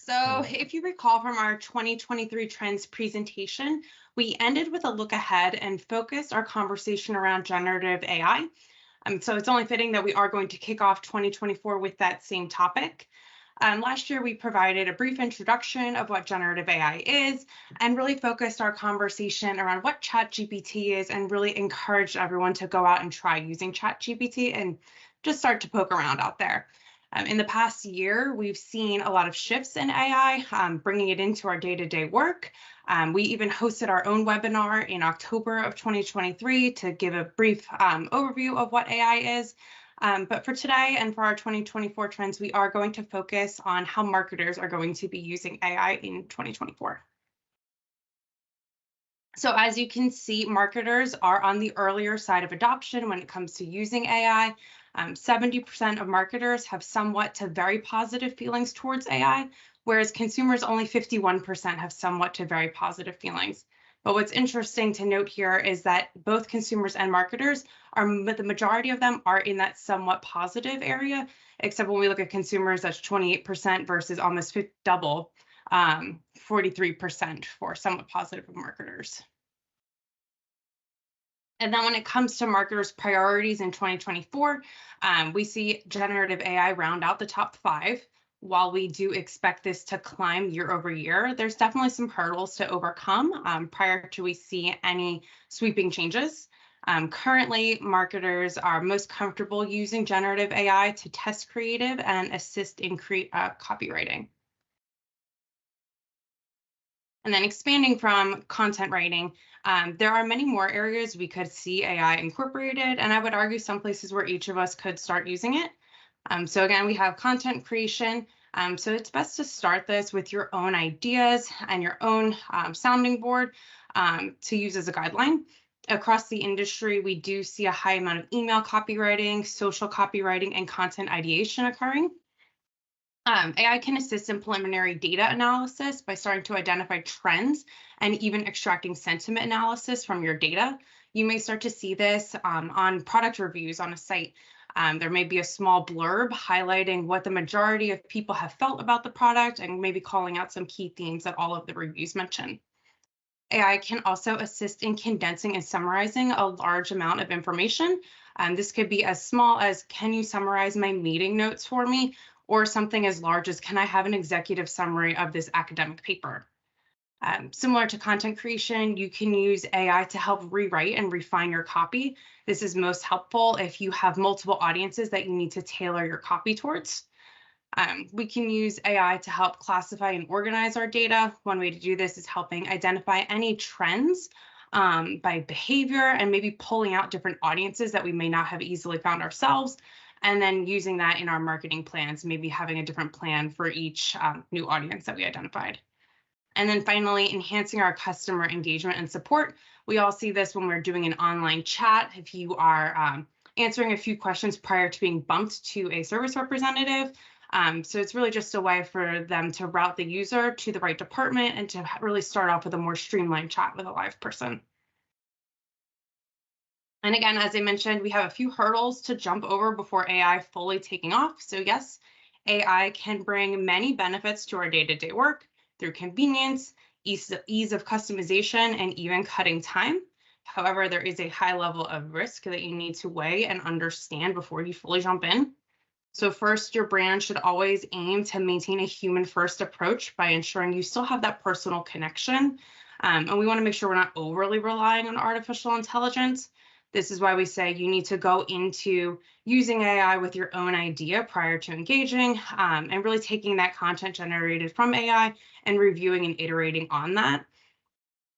So if you recall from our 2023 trends presentation, we ended with a look ahead and focused our conversation around generative AI. So it's only fitting that we are going to kick off 2024 with that same topic. Last year, we provided a brief introduction of what generative AI is and really focused our conversation around what ChatGPT is and really encouraged everyone to go out and try using ChatGPT and just start to poke around out there. In the past year, we've seen a lot of shifts in AI, bringing it into our day-to-day work. We even hosted our own webinar in October of 2023 to give a brief overview of what AI is. But for today and for our 2024 trends, we are going to focus on how marketers are going to be using AI in 2024. So as you can see, marketers are on the earlier side of adoption when it comes to using AI. 70% of marketers have somewhat to very positive feelings towards AI, whereas consumers only 51% have somewhat to very positive feelings. But what's interesting to note here is that both consumers and marketers the majority of them are in that somewhat positive area, except when we look at consumers, that's 28% versus almost double, 43% for somewhat positive marketers. And then when it comes to marketers' priorities in 2024, we see generative AI round out the top 5. While we do expect this to climb year over year, there's definitely some hurdles to overcome prior to we see any sweeping changes. Currently, marketers are most comfortable using generative AI to test creative and assist in copywriting. And then expanding from content writing, there are many more areas we could see AI incorporated, and I would argue some places where each of us could start using it. So again, we have content creation. So it's best to start this with your own ideas and your own sounding board to use as a guideline. Across the industry, we do see a high amount of email copywriting, social copywriting, and content ideation occurring. AI can assist in preliminary data analysis by starting to identify trends and even extracting sentiment analysis from your data. You may start to see this on product reviews on a site. There may be a small blurb highlighting what the majority of people have felt about the product and maybe calling out some key themes that all of the reviews mention. AI can also assist in condensing and summarizing a large amount of information. This could be as small as, can you summarize my meeting notes for me? Or something as large as, can I have an executive summary of this academic paper? Similar to content creation, you can use AI to help rewrite and refine your copy. This is most helpful if you have multiple audiences that you need to tailor your copy towards. We can use AI to help classify and organize our data. One way to do this is helping identify any trends by behavior and maybe pulling out different audiences that we may not have easily found ourselves, and then using that in our marketing plans, maybe having a different plan for each new audience that we identified. And then finally, enhancing our customer engagement and support. We all see this when we're doing an online chat. If you are answering a few questions prior to being bumped to a service representative. So it's really just a way for them to route the user to the right department and to really start off with a more streamlined chat with a live person. And again, as I mentioned, we have a few hurdles to jump over before AI fully taking off. So yes, AI can bring many benefits to our day-to-day work through convenience, ease of customization, and even cutting time. However, there is a high level of risk that you need to weigh and understand before you fully jump in. So first, your brand should always aim to maintain a human-first approach by ensuring you still have that personal connection. And we want to make sure we're not overly relying on artificial intelligence. This is why we say you need to go into using AI with your own idea prior to engaging, and really taking that content generated from AI and reviewing and iterating on that.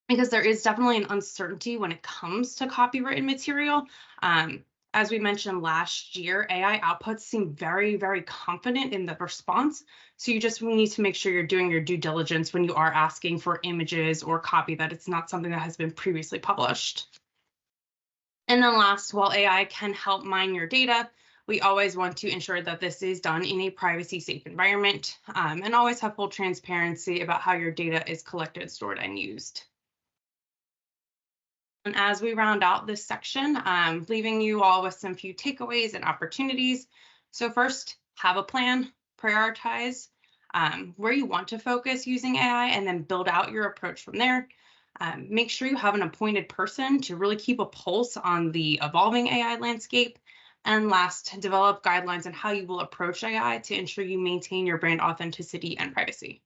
Because there is definitely an uncertainty when it comes to copywritten material. As we mentioned last year, AI outputs seem very, very confident in the response. So you just need to make sure you're doing your due diligence when you are asking for images or copy, that it's not something that has been previously published. And then last, while AI can help mine your data, we always want to ensure that this is done in a privacy-safe environment, and always have full transparency about how your data is collected, stored, and used. And as we round out this section, I'm leaving you all with some few takeaways and opportunities. So first, have a plan, prioritize. where you want to focus using AI, and then build out your approach from there. Make sure you have an appointed person to really keep a pulse on the evolving AI landscape. And last, develop guidelines on how you will approach AI to ensure you maintain your brand authenticity and privacy.